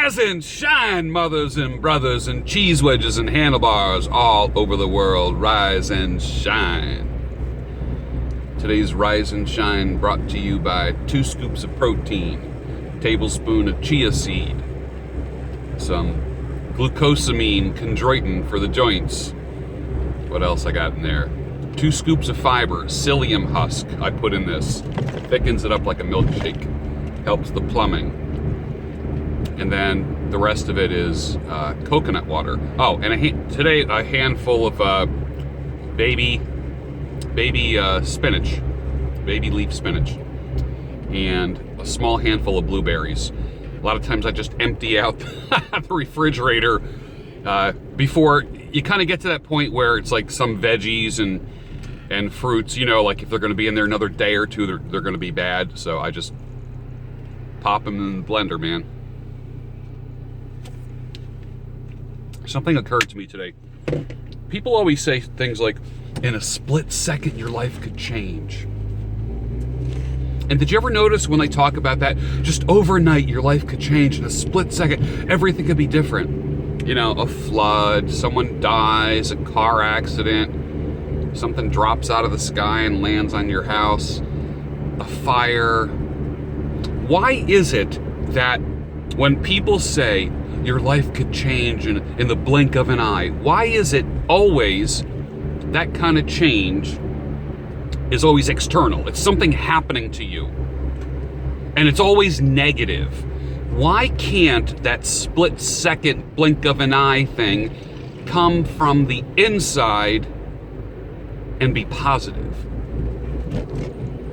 Rise and shine, mothers and brothers and cheese wedges and handlebars all over the world. Rise and shine. Today's Rise and Shine brought to you by 2 scoops of protein, a tablespoon of chia seed, some glucosamine chondroitin for the joints. What else I got in there? 2 scoops of fiber, psyllium husk I put in this. Thickens it up like a milkshake. Helps the plumbing. And then the rest of it is coconut water. Oh, and today a handful of baby spinach, baby leaf spinach, and a small handful of blueberries. A lot of times I just empty out the refrigerator before you kind of get to that point where it's like some veggies and fruits, you know, like if they're going to be in there another day or two, they're going to be bad. So I just pop them in the blender, man. Something occurred to me today. People always say things like, in a split second, your life could change. And did you ever notice when they talk about that, just overnight, your life could change in a split second, everything could be different. You know, a flood, someone dies, a car accident, something drops out of the sky and lands on your house, a fire. Why is it that when people say your life could change in the blink of an eye, why is it always that kind of change is always external? It's something happening to you. And it's always negative. Why can't that split second blink of an eye thing come from the inside and be positive?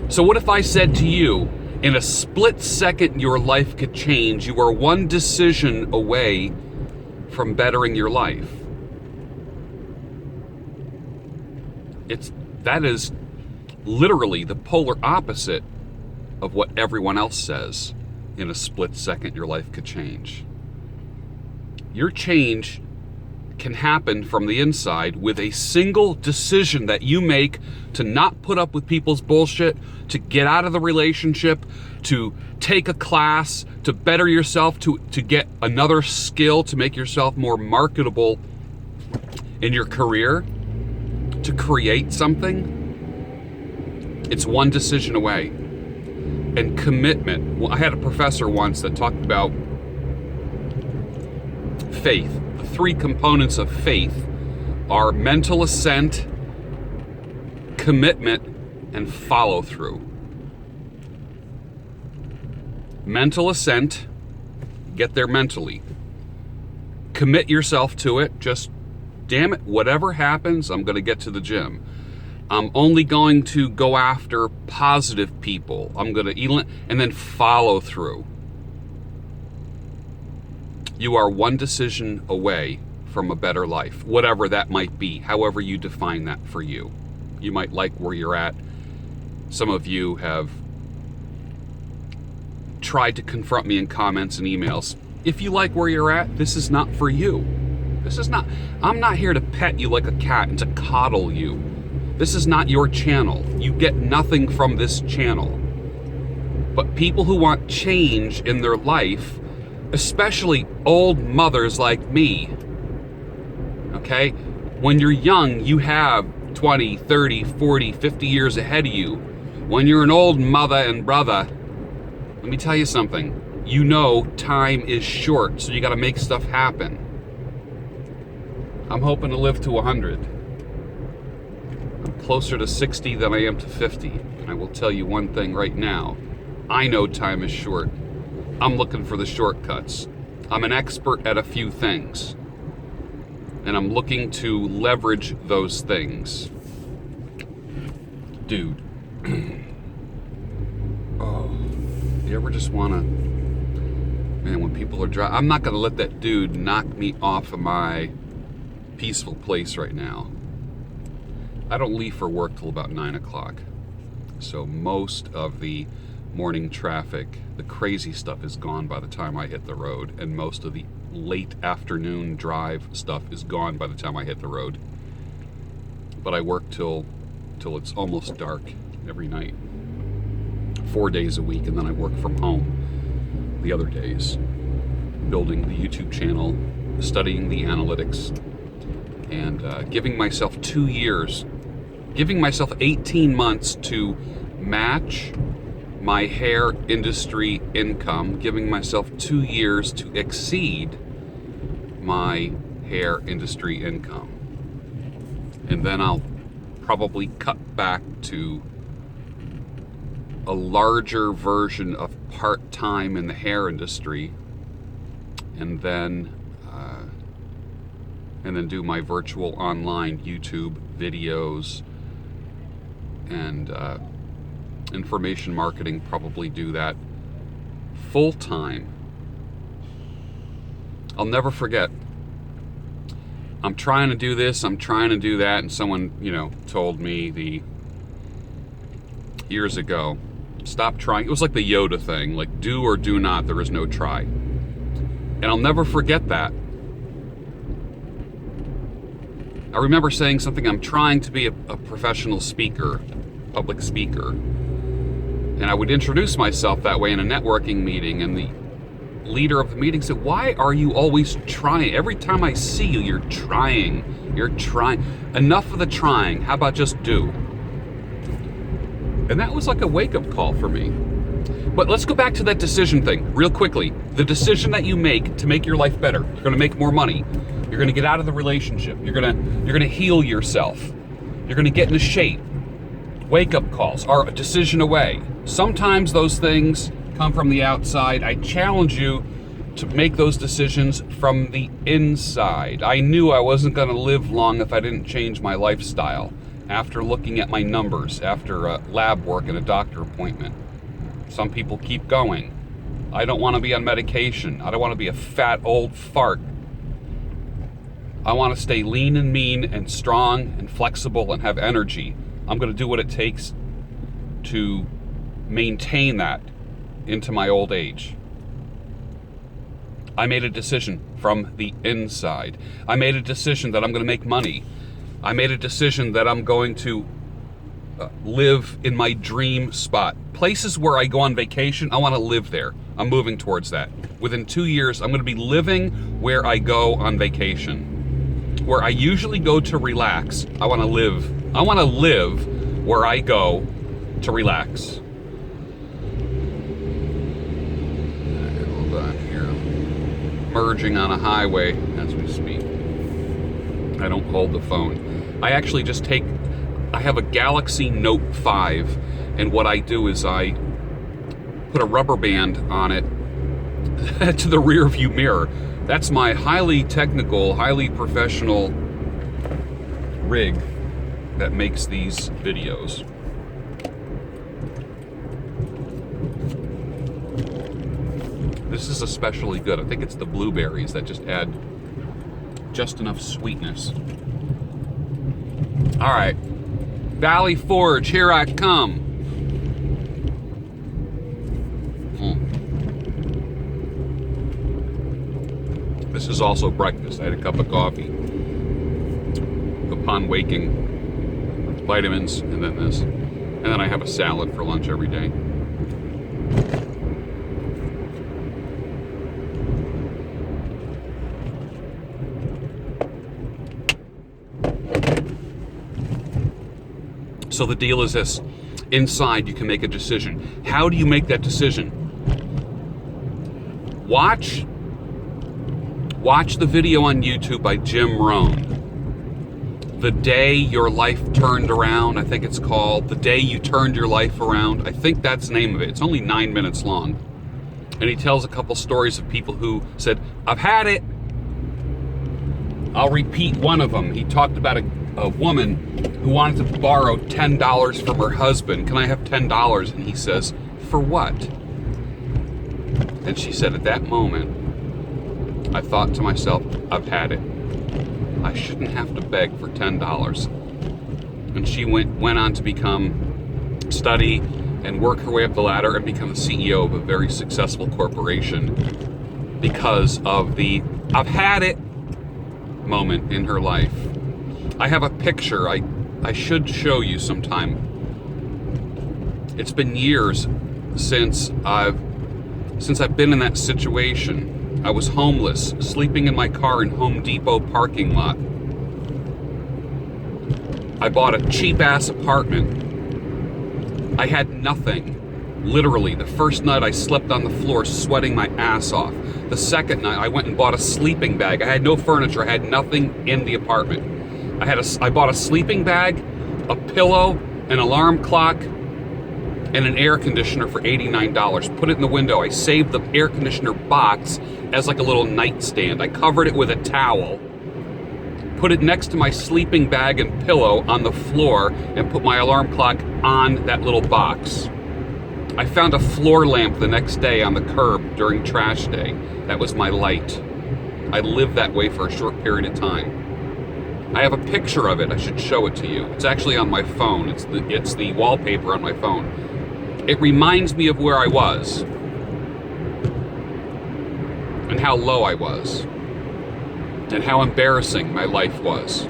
So what if I said to you, in a split second, your life could change. You are one decision away from bettering your life. That is literally the polar opposite of what everyone else says. In a split second, your life could change. Your change can happen from the inside with a single decision that you make to not put up with people's bullshit, to get out of the relationship, to take a class, to better yourself, to get another skill, to make yourself more marketable in your career, to create something. It's one decision away. And commitment. Well, I had a professor once that talked about faith. The 3 components of faith are mental assent, commitment, and follow through. Mental assent, get there mentally. Commit yourself to it. Just, damn it, whatever happens, I'm going to get to the gym. I'm only going to go after positive people. I'm going to, and then follow through. You are one decision away from a better life, whatever that might be, however you define that for you. You might like where you're at. Some of you have tried to confront me in comments and emails. If you like where you're at, this is not for you. I'm not here to pet you like a cat and to coddle you. This is not your channel. You get nothing from this channel. But people who want change in their life, especially old mothers like me, okay? When you're young, you have 20, 30, 40, 50 years ahead of you. When you're an old mother and brother, let me tell you something. You know time is short, so you gotta make stuff happen. I'm hoping to live to 100. I'm closer to 60 than I am to 50. And I will tell you one thing right now. I know time is short. I'm looking for the shortcuts. I'm an expert at a few things. And I'm looking to leverage those things. Dude. Oh, you ever just want to... Man, when people are driving... I'm not going to let that dude knock me off of my peaceful place right now. I don't leave for work till about 9 o'clock. So most of the morning traffic, the crazy stuff is gone by the time I hit the road, and most of the late afternoon drive stuff is gone by the time I hit the road. But I work till it's almost dark every night, 4 days a week, and then I work from home the other days. building the YouTube channel, studying the analytics, and giving myself 2 years, giving myself 18 months to match my hair industry income, giving myself 2 years to exceed my hair industry income. And then I'll probably cut back to a larger version of part-time in the hair industry, and then do my virtual online YouTube videos and information marketing, probably do that full-time. I'll never forget, I'm trying to do this, I'm trying to do that, and someone, told me years ago, stop trying. It was like the Yoda thing, like do or do not, there is no try. And I'll never forget that. I remember saying something, I'm trying to be a professional speaker, public speaker. And I would introduce myself that way in a networking meeting, and the leader of the meeting said, why are you always trying? Every time I see you, you're trying. Enough of the trying. How about just do? And that was like a wake-up call for me. But let's go back to that decision thing real quickly. The decision that you make to make your life better. You're going to make more money. You're going to get out of the relationship. You're going to heal yourself. You're going to get into shape. Wake-up calls are a decision away. Sometimes those things come from the outside. I challenge you to make those decisions from the inside. I knew I wasn't going to live long if I didn't change my lifestyle. After looking at my numbers, after lab work and a doctor appointment. Some people keep going. I don't want to be on medication. I don't want to be a fat old fart. I want to stay lean and mean and strong and flexible and have energy. I'm going to do what it takes to maintain that into my old age. I made a decision from the inside. I made a decision that I'm going to make money. I made a decision that I'm going to live in my dream spot. Places where I go on vacation, I want to live there. I'm moving towards that. Within 2 years, I'm going to be living where I go on vacation. Where I usually go to relax, I want to live. I want to live where I go to relax. Hold on here. Merging on a highway as we speak. I don't hold the phone. I actually just I have a Galaxy Note 5, and what I do is I put a rubber band on it to the rear view mirror. That's my highly technical, highly professional rig that makes these videos. This is especially good. I think it's the blueberries that just add just enough sweetness. All right, Valley Forge, here I come. This is also breakfast. I had a cup of coffee upon waking, vitamins, and then this. And then I have a salad for lunch every day. So the deal is this. Inside, you can make a decision. How do you make that decision? Watch the video on YouTube by Jim Rohn. The Day Your Life Turned Around, I think it's called. The Day You Turned Your Life Around. I think that's the name of it. It's only 9 minutes long. And he tells a couple stories of people who said, I've had it. I'll repeat one of them. He talked about a woman who wanted to borrow $10 from her husband. Can I have $10? And he says, for what? And she said, at that moment, I thought to myself, I've had it. I shouldn't have to beg for $10. And she went on to study and work her way up the ladder and become the CEO of a very successful corporation because of the I've had it moment in her life. I have a picture I should show you sometime. It's been years since I've been in that situation. I was homeless, sleeping in my car in Home Depot parking lot. I bought a cheap-ass apartment. I had nothing. Literally, the first night I slept on the floor sweating my ass off. The second night I went and bought a sleeping bag. I had no furniture. I had nothing in the apartment. I bought a sleeping bag, a pillow, an alarm clock, and an air conditioner for $89. Put it in the window. I saved the air conditioner box as like a little nightstand. I covered it with a towel, put it next to my sleeping bag and pillow on the floor, and put my alarm clock on that little box. I found a floor lamp the next day on the curb during trash day. That was my light. I lived that way for a short period of time. I have a picture of it. I should show it to you. It's actually on my phone. It's the wallpaper on my phone. It reminds me of where I was and how low I was and how embarrassing my life was.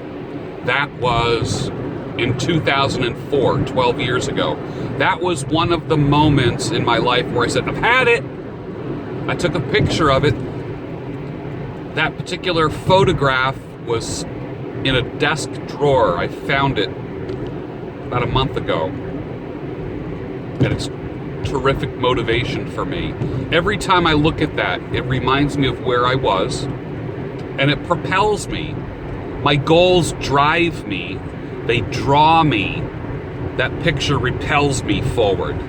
That was in 2004, 12 years ago. That was one of the moments in my life where I said, I've had it. I took a picture of it. That particular photograph was in a desk drawer. I found it about a month ago. And it's terrific motivation for me. Every time I look at that, it reminds me of where I was, and it propels me. My goals drive me. They draw me. That picture repels me forward.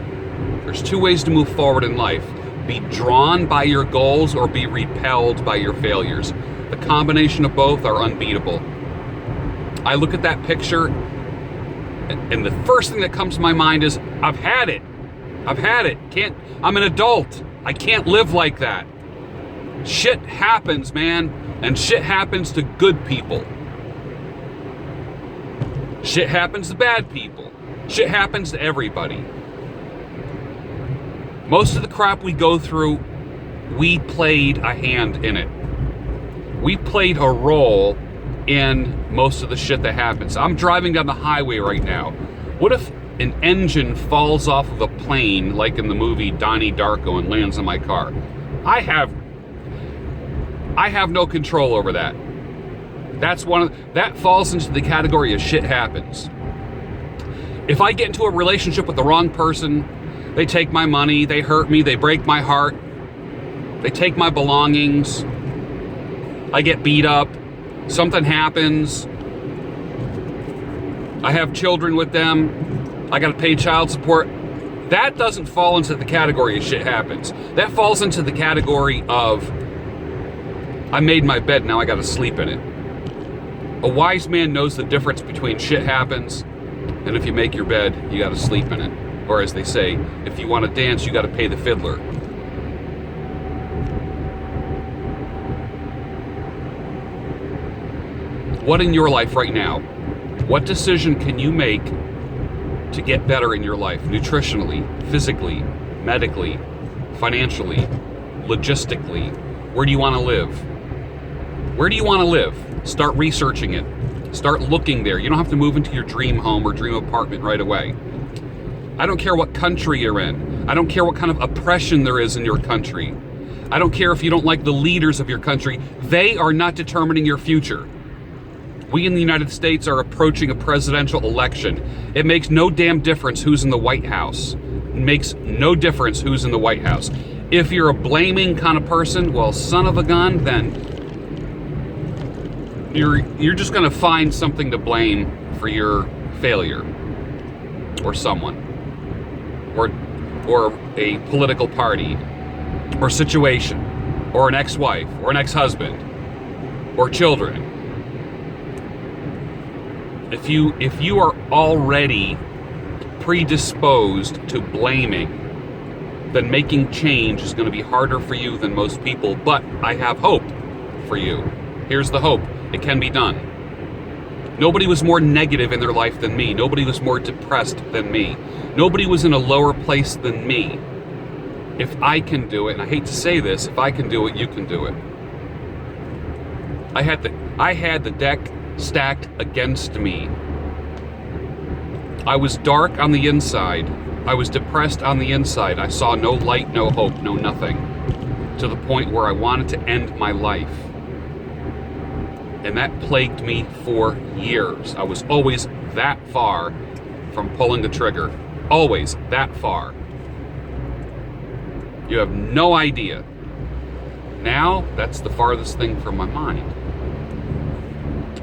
There's two ways to move forward in life. Be drawn by your goals or be repelled by your failures. The combination of both are unbeatable. I look at that picture, and the first thing that comes to my mind is, I've had it. I've had it. I'm an adult. I can't live like that. Shit happens, man. And shit happens to good people. Shit happens to bad people. Shit happens to everybody. Most of the crap we go through, we played a hand in it. We played a role in most of the shit that happens. I'm driving down the highway right now. What if an engine falls off of a plane like in the movie Donnie Darko and lands in my car? I have no control over that. That falls into the category of shit happens. If I get into a relationship with the wrong person, they take my money, they hurt me, they break my heart, they take my belongings, I get beat up, something happens, I have children with them, I gotta pay child support. That doesn't fall into the category of shit happens. That falls into the category of, I made my bed, now I gotta sleep in it. A wise man knows the difference between shit happens and if you make your bed, you gotta sleep in it. Or as they say, if you want to dance, you gotta pay the fiddler. What in your life right now? What decision can you make to get better in your life? Nutritionally, physically, medically, financially, logistically. Where do you want to live? Where do you want to live? Start researching it. Start looking there. You don't have to move into your dream home or dream apartment right away. I don't care what country you're in. I don't care what kind of oppression there is in your country. I don't care if you don't like the leaders of your country. They are not determining your future. We in the United States are approaching a presidential election. It makes no damn difference who's in the White House. It makes no difference who's in the White House. If you're a blaming kind of person, well, son of a gun, then you're just going to find something to blame for your failure, or someone, or a political party, or situation, or an ex-wife, or an ex-husband, or children. If you are already predisposed to blaming, then making change is going to be harder for you than most people. But I have hope for you. Here's the hope. It can be done. Nobody was more negative in their life than me. Nobody was more depressed than me. Nobody was in a lower place than me. If I can do it, and I hate to say this, if I can do it, you can do it. I had the deck stacked against me. I was dark on the inside. I was depressed on the inside. I saw no light, no hope, no nothing. to the point where I wanted to end my life. And that plagued me for years. I was always that far from pulling the trigger. Always that far. You have no idea. Now, that's the farthest thing from my mind.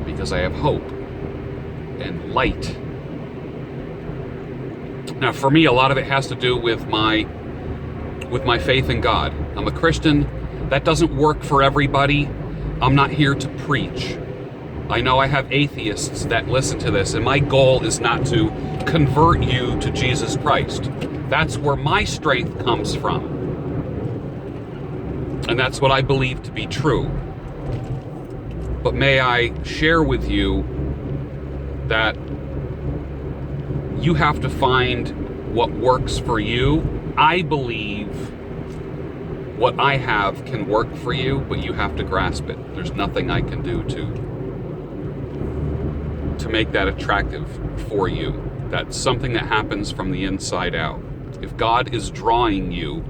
Because I have hope and light. Now, for me, a lot of it has to do with my faith in God. I'm a Christian. That doesn't work for everybody. I'm not here to preach. I know I have atheists that listen to this, and my goal is not to convert you to Jesus Christ. That's where my strength comes from. And that's what I believe to be true. But may I share with you that you have to find what works for you. I believe what I have can work for you, but you have to grasp it. There's nothing I can do to make that attractive for you. That's something that happens from the inside out. If God is drawing you,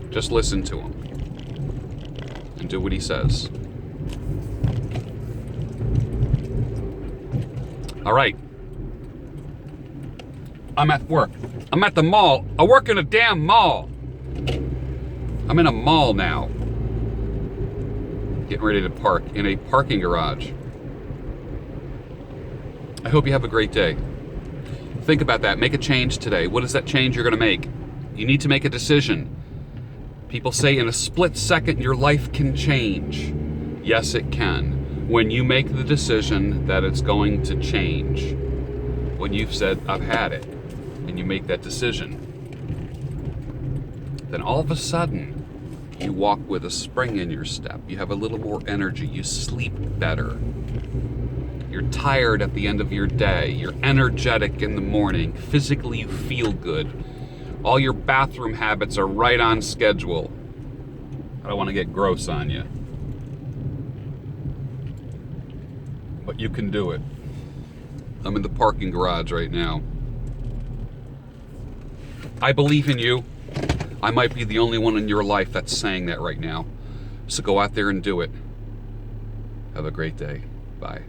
just listen to him and do what he says. All right. I'm at work. I'm at the mall. I work in a damn mall. I'm in a mall now. Getting ready to park in a parking garage. I hope you have a great day. Think about that. Make a change today. What is that change you're going to make? You need to make a decision. People say in a split second your life can change. Yes, it can. When you make the decision that it's going to change. When you've said, I've had it, and you make that decision, then all of a sudden, you walk with a spring in your step. You have a little more energy. You sleep better. You're tired at the end of your day. You're energetic in the morning. Physically, you feel good. All your bathroom habits are right on schedule. I don't want to get gross on you, but you can do it. I'm in the parking garage right now. I believe in you. I might be the only one in your life that's saying that right now. So go out there and do it. Have a great day. Bye.